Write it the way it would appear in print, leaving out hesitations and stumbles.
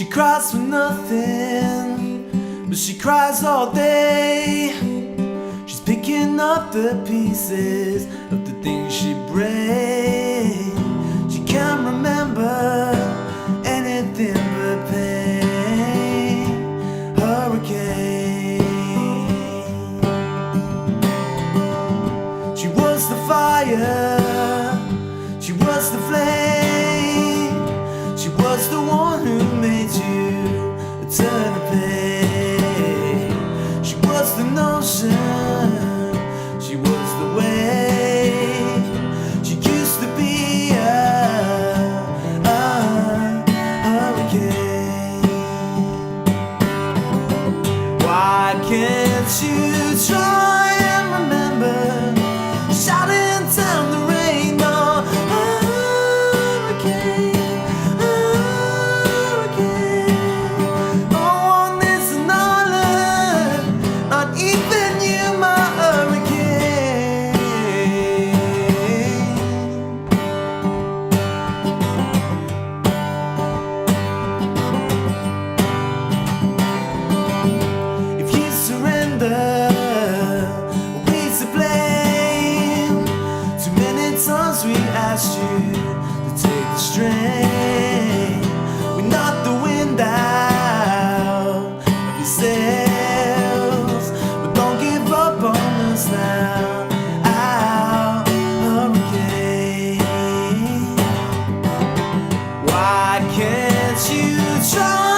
She cries for nothing, but she cries all day. She's picking up the pieces of the things she breaks. She can't remember anything but pain. Hurricane. She was the fire, she was the flame, she was the one who made you turn the page. She was the notion, she was the wave. She used to be a hurricane. Why can't you try and remember shouting down the rain? Oh, hurricane, hurricane. No one is an island, not even you, my hurricane. If you surrender, ways to blame. Too many times we asked you to take the strain. We're not the wind out of your sails, but don't give up on us now. Our hurricane. Why can't you try